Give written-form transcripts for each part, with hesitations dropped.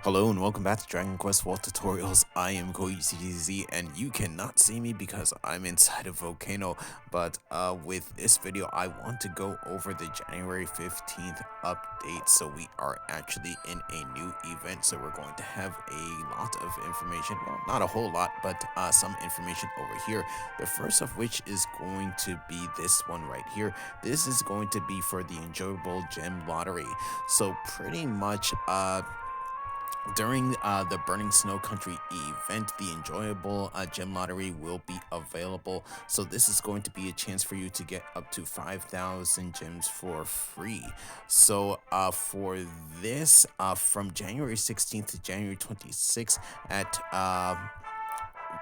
Hello and welcome back to Dragon Quest World Tutorials. I am KoiCDZ and you cannot see me because I'm inside a volcano. But with this video, I want to go over the January 15th update. So we are actually in a new event. So we're going to have a lot of information. Well, not a whole lot, but some information over here. The first of which is going to be this one right here. This is going to be for the Enjoyable Gem Lottery. So pretty much during the Burning Snow Country event, the enjoyable gem lottery will be available. So this is going to be a chance for you to get up to 5,000 gems for free. So for this, from January 16th to January 26th at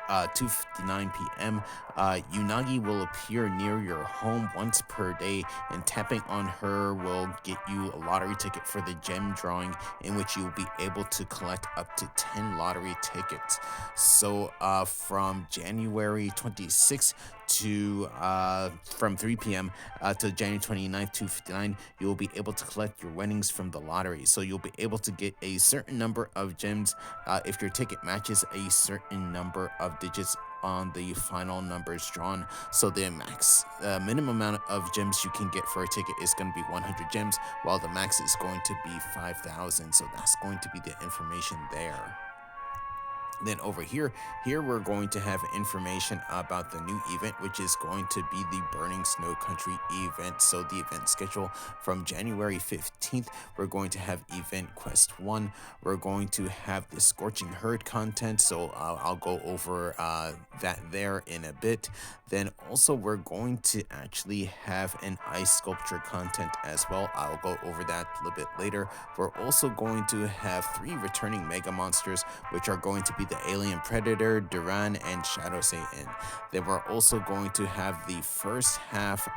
2:59 p.m. Yunagi will appear near your home once per day, and tapping on her will get you a lottery ticket for the gem drawing, in which you will be able to collect up to 10 lottery tickets. So from January 26th to from 3 p.m. To January 29th, 2:59, you will be able to collect your winnings from the lottery. So you'll be able to get a certain number of gems if your ticket matches a certain number of digits on the final numbers drawn. So the minimum amount of gems you can get for a ticket is going to be 100 gems, while the max is going to be 5,000. So that's going to be the information there. Then over here we're going to have information about the new event, which is going to be the Burning Snow Country event. So the event schedule from January 15th, we're going to have event quest 1. We're going to have the Scorching Herd content, so I'll go over that there in a bit. Then also we're going to actually have an ice sculpture content as well. I'll go over that a little bit later. We're also going to have 3 returning mega monsters, which are going to be the Alien Predator, Duran, and Shadow Satan. Then we're also going to have the first half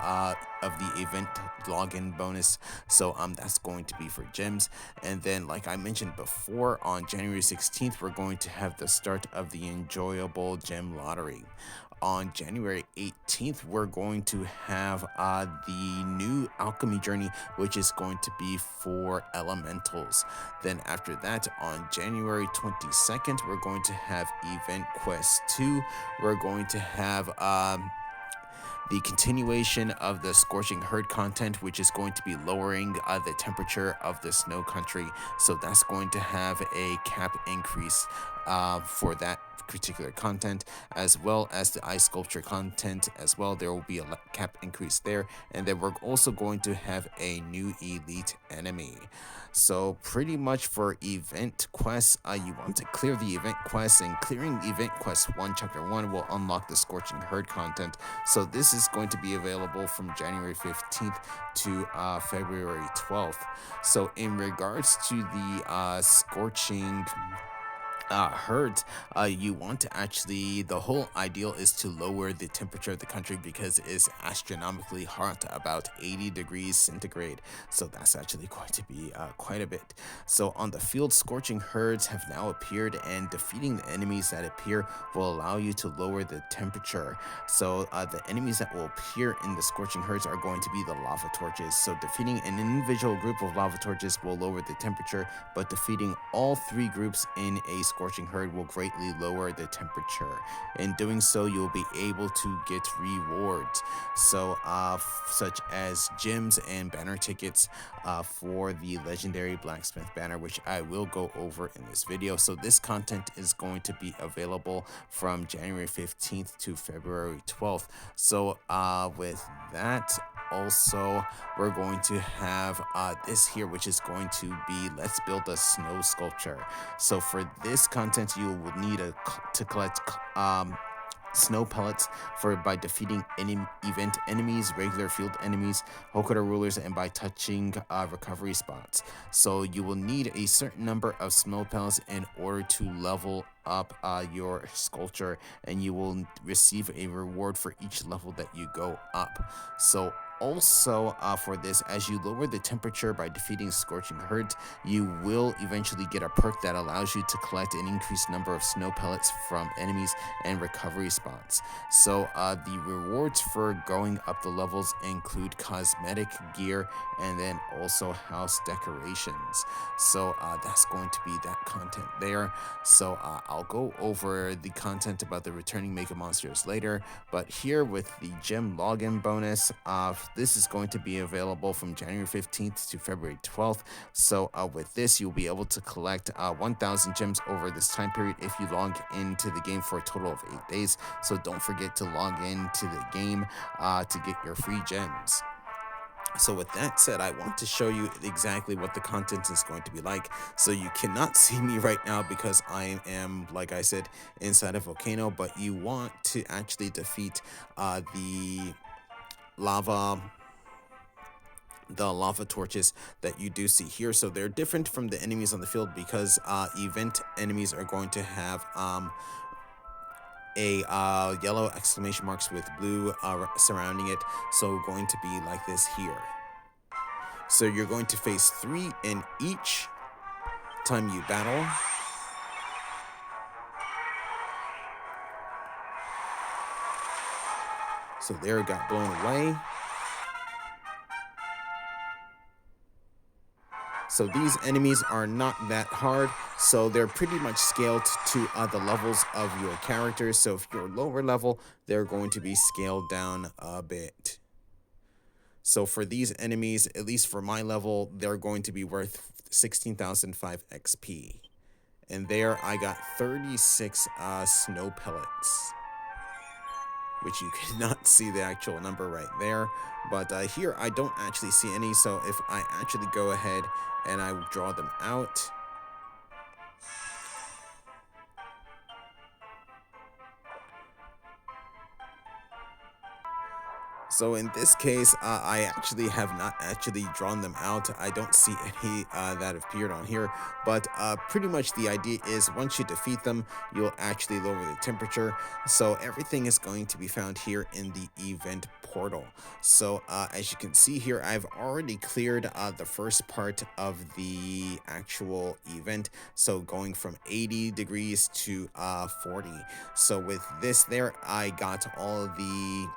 of the event login bonus. So that's going to be for gems. And then, like I mentioned before, on January 16th, we're going to have the start of the Enjoyable Gem Lottery. On January 18th, we're going to have the new alchemy journey, which is going to be for elementals. Then after that, on January 22nd, we're going to have event quest 2. We're going to have the continuation of the Scorching Herd content, which is going to be lowering the temperature of the snow country. So that's going to have a cap increase for that particular content, as well as the ice sculpture content as well. There will be a cap increase there. And then we're also going to have a new elite enemy. So pretty much for event quests, you want to clear the event quests, and clearing event quest 1 chapter 1 will unlock the Scorching Herd content. So this is going to be available from January 15th to February 12th. So in regards to the Scorching herds, you want to actually, the whole ideal is to lower the temperature of the country because it is astronomically hot, about 80 degrees centigrade. So that's actually going to be quite a bit. So on the field, Scorching Herds have now appeared, and defeating the enemies that appear will allow you to lower the temperature. So the enemies that will appear in the Scorching Herds are going to be the lava torches. So defeating an individual group of lava torches will lower the temperature, but defeating all 3 groups in a Scorching Herd will greatly lower the temperature. In doing so, you'll be able to get rewards, so such as gems and banner tickets for the legendary blacksmith banner, which I will go over in this video. So this content is going to be available from January 15th to February 12th. So with that, also we're going to have this here, which is going to be Let's Build a Snow Sculpture. So for this content, you will need to collect snow pellets by defeating event enemies, regular field enemies, Hokuto rulers, and by touching recovery spots. So you will need a certain number of snow pellets in order to level up your sculpture, and you will receive a reward for each level that you go up. So also, for this, as you lower the temperature by defeating Scorching Hurt, you will eventually get a perk that allows you to collect an increased number of snow pellets from enemies and recovery spots. So the rewards for going up the levels include cosmetic gear and then also house decorations. So that's going to be that content there. So I'll go over the content about the returning Mega Monsters later, but here with the gem login bonus, this is going to be available from January 15th to February 12th. So with this, you'll be able to collect 1,000 gems over this time period if you log into the game for a total of 8 days. So don't forget to log into the game to get your free gems. So with that said, I want to show you exactly what the content is going to be like. So you cannot see me right now because I am, like I said, inside a volcano, but you want to actually defeat the lava torches that you do see here. So they're different from the enemies on the field because event enemies are going to have a yellow exclamation marks with blue surrounding it, so going to be like this here. So you're going to face 3 in each time you battle. So there it got blown away. So these enemies are not that hard, so they're pretty much scaled to the levels of your characters. So if you're lower level, they're going to be scaled down a bit. So for these enemies, at least for my level, they're going to be worth 16,005 XP. And there I got 36 snow pellets, which you cannot see the actual number right there. But here I don't actually see any, so if I actually go ahead and I draw them out, so in this case, I actually have not actually drawn them out. I don't see any that have appeared on here, but pretty much the idea is once you defeat them, you'll actually lower the temperature. So everything is going to be found here in the event portal. So as you can see here, I've already cleared the first part of the actual event. So going from 80 degrees to 40. So with this there, I got all of the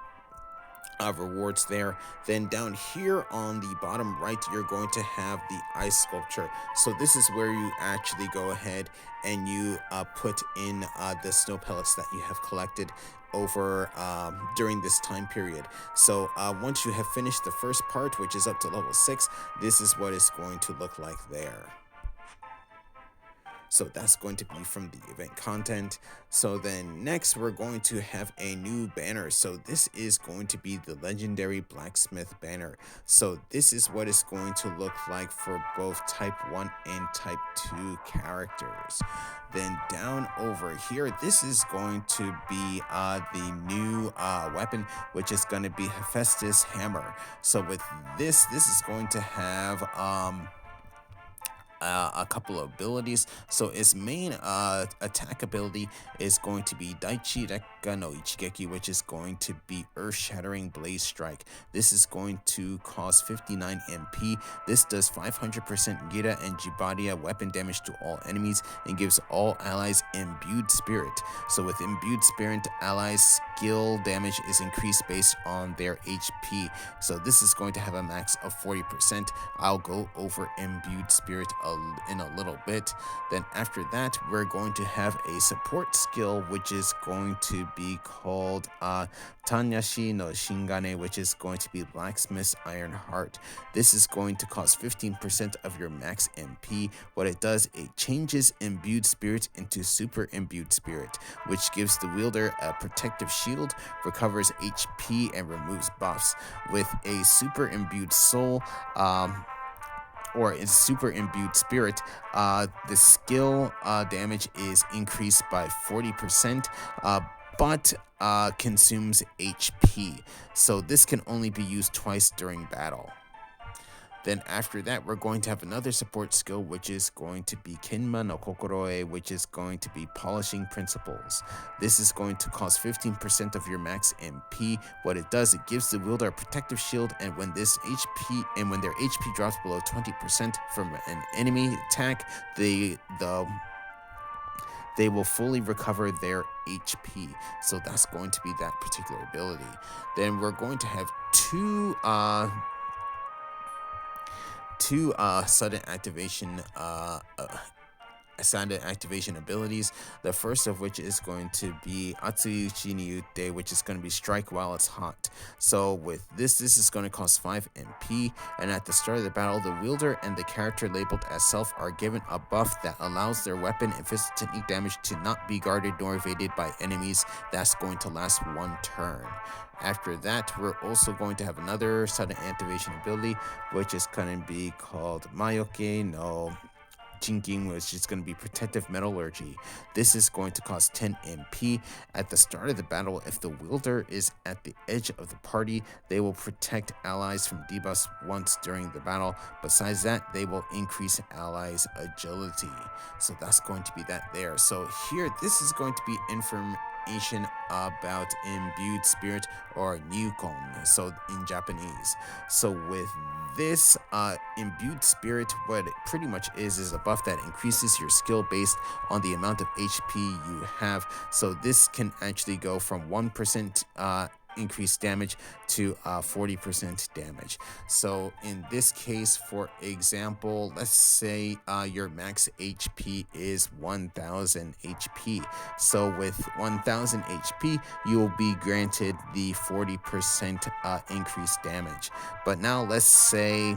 rewards there. Then down here on the bottom right, you're going to have the ice sculpture. So this is where you actually go ahead and you put in the snow pellets that you have collected over during this time period. So once you have finished the first part, which is up to level 6, this is what it's going to look like there. So that's going to be from the event content. So then next we're going to have a new banner. So this is going to be the legendary blacksmith banner. So this is what it's going to look like for both type 1 and type 2 characters. Then down over here, this is going to be the new weapon, which is going to be Hephaestus Hammer. So with this is going to have a couple of abilities. So its main attack ability is going to be Daichi Rekka no Ichigeki, which is going to be Earth-Shattering Blaze Strike. This is going to cost 59 MP. This does 500% Gira and Jibadia weapon damage to all enemies and gives all allies Imbued Spirit. So with Imbued Spirit, allies' skill damage is increased based on their HP. So this is going to have a max of 40%. I'll go over Imbued Spirit in a little bit. Then after that, we're going to have a support skill, which is going to be called Tanyashi no Shingane, which is going to be Blacksmith's Iron Heart. This is going to cost 15% of your max MP. What it does, it changes Imbued Spirit into Super Imbued Spirit, which gives the wielder a protective shield, recovers HP, and removes buffs. With a Super Imbued Soul, or is Super Imbued Spirit, the skill damage is increased by 40%, but consumes HP. So this can only be used twice during battle. Then after that, we're going to have another support skill, which is going to be Kinma no Kokoroe, which is going to be polishing principles. This is going to cost 15% of your max MP. What it does, it gives the wielder a protective shield, and when their HP drops below 20% from an enemy attack, they will fully recover their HP. So that's going to be that particular ability. Then we're going to have two sudden activation abilities. The first of which is going to be Atsui Uchi ni Ute, which is going to be strike while it's hot. So with this is going to cost 5 MP, and at the start of the battle, the wielder and the character labeled as self are given a buff that allows their weapon and physical technique damage to not be guarded nor evaded by enemies. That's going to last 1 turn. After that, we're also going to have another sudden activation ability, which is going to be called Mayoke no Jinking, which is going to be Protective Metallurgy. This is going to cost 10 MP. At the start of the battle, if the wielder is at the edge of the party, they will protect allies from debuffs once during the battle. Besides that, they will increase allies' agility. So that's going to be that there. So here, this is going to be information about imbued spirit, or Newcon, so in Japanese. So with this imbued spirit, what it pretty much is a buff that increases your skill based on the amount of HP you have. So this can actually go from 1% increased damage to 40% damage. So in this case, for example, let's say your max HP is 1000 HP. So with 1000 HP, you will be granted the 40% increased damage. But now let's say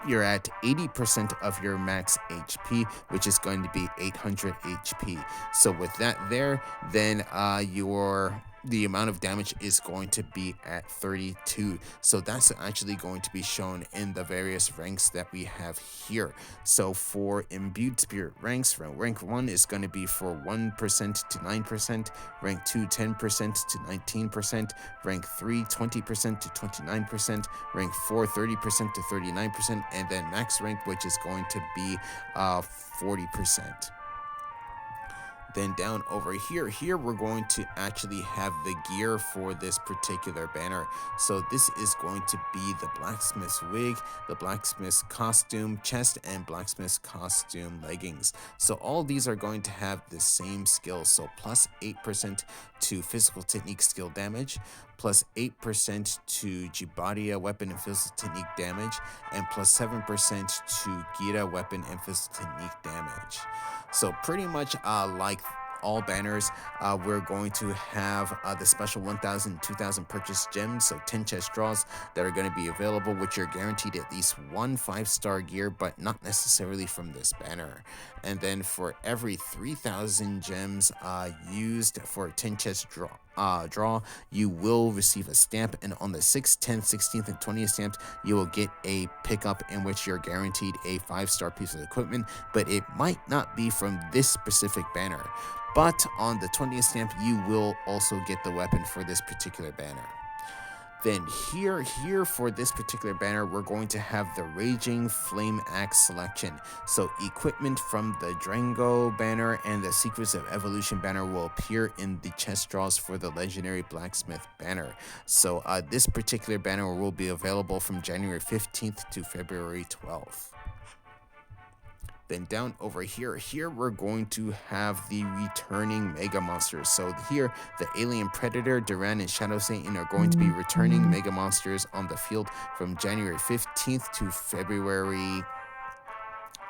you're at 80% of your max HP, which is going to be 800 HP. So with that there, then the amount of damage is going to be at 32. So that's actually going to be shown in the various ranks that we have here. So for imbued spirit ranks, rank 1 is going to be for 1% to 9%, rank 2 10% to 19%, rank 3 20% to 29%, rank 4 30% to 39%, and then max rank, which is going to be 40%. Then down over here we're going to actually have the gear for this particular banner. So this is going to be the blacksmith's wig, the blacksmith's costume chest, and blacksmith's costume leggings. So all these are going to have the same skills. So plus 8% to physical technique skill damage, plus 8% to Jibaria weapon and physical technique damage, and plus 7% to Gira weapon and physical technique damage. So pretty much like all banners, we're going to have the special 1,000, 2,000 purchase gems, so 10 chest draws that are going to be available, which are guaranteed at least 1 5-star gear, but not necessarily from this banner. And then for every 3,000 gems used for a 10 chest draw, you will receive a stamp, and on the 6th, 10th, 16th, and 20th stamps, you will get a pickup in which you're guaranteed a 5-star piece of equipment, but it might not be from this specific banner. But on the 20th stamp, you will also get the weapon for this particular banner. Then here for this particular banner, we're going to have the Raging Flame Axe selection. So equipment from the Drango banner and the Secrets of Evolution banner will appear in the chest draws for the Legendary Blacksmith banner. So this particular banner will be available from January 15th to February 12th. Then down over here we're going to have the returning Mega Monsters. So here, the Alien Predator, Duran, and Shadow Satan are going to be returning Mega Monsters on the field from January 15th to February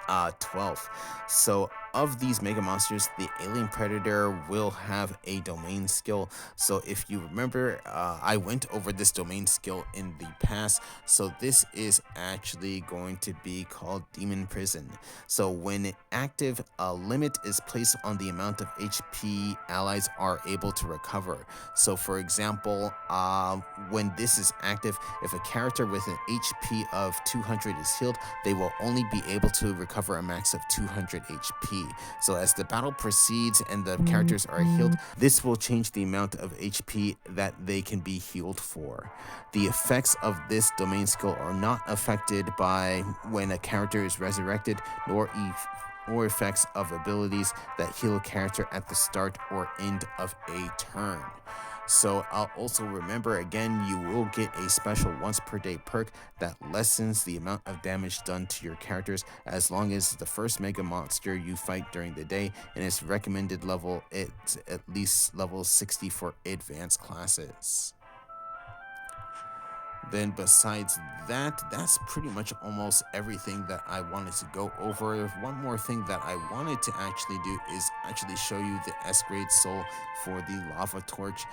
12th. So of these Mega Monsters, the Alien Predator will have a domain skill. So if you remember, I went over this domain skill in the past. So this is actually going to be called Demon Prison. So when active, a limit is placed on the amount of HP allies are able to recover. So for example, when this is active, if a character with an HP of 200 is healed, they will only be able to recover a max of 200 HP. HP. So as the battle proceeds and the characters are healed, this will change the amount of HP that they can be healed for. The effects of this domain skill are not affected by when a character is resurrected, nor effects of abilities that heal a character at the start or end of a turn. So I'll also remember again, you will get a special once per day perk that lessens the amount of damage done to your characters as long as the first mega monster you fight during the day and its recommended level it's at least level 60 for advanced classes. Then besides that, that's pretty much almost everything that I wanted to go over. One more thing that I wanted to actually do is actually show you the S grade soul for the lava torch.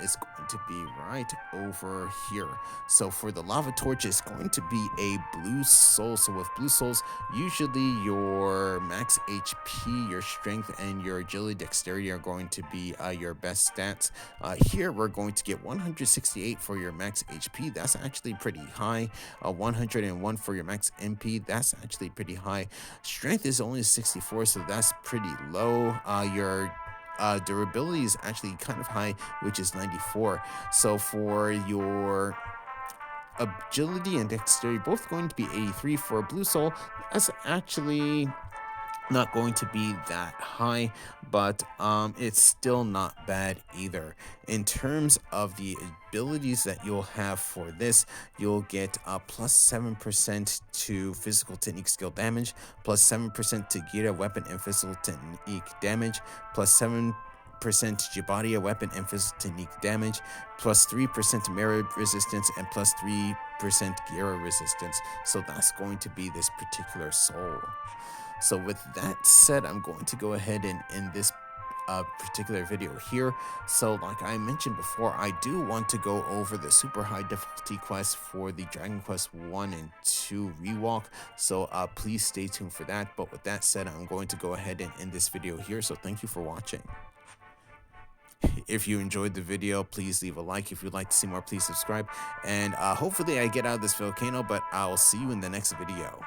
It's going to be right over here. So for the lava torch, it's going to be a blue soul. So with blue souls, usually your max HP, your strength, and your agility dexterity are going to be your best stats. Here we're going to get 168 for your max HP. That's actually pretty high. 101 for your max MP. That's actually pretty high. Strength is only 64, so that's pretty low. Your durability is actually kind of high, which is 94. So for your agility and dexterity, both going to be 83 for blue soul. That's actually not going to be that high, but it's still not bad either. In terms of the abilities that you'll have for this, you'll get plus 7% to physical technique skill damage, plus 7% to Gira weapon and physical technique damage, plus 7% Jibadia weapon and physical technique damage, plus 3% mirror resistance, and plus 3% Gira resistance. So that's going to be this particular soul. So with that said, I'm going to go ahead and end this particular video here. So like I mentioned before, I do want to go over the super high difficulty quest for the Dragon Quest 1 and 2 rewalk. So please stay tuned for that. But with that said, I'm going to go ahead and end this video here. So thank you for watching. If you enjoyed the video, please leave a like. If you'd like to see more, please subscribe. And hopefully I get out of this volcano, but I'll see you in the next video.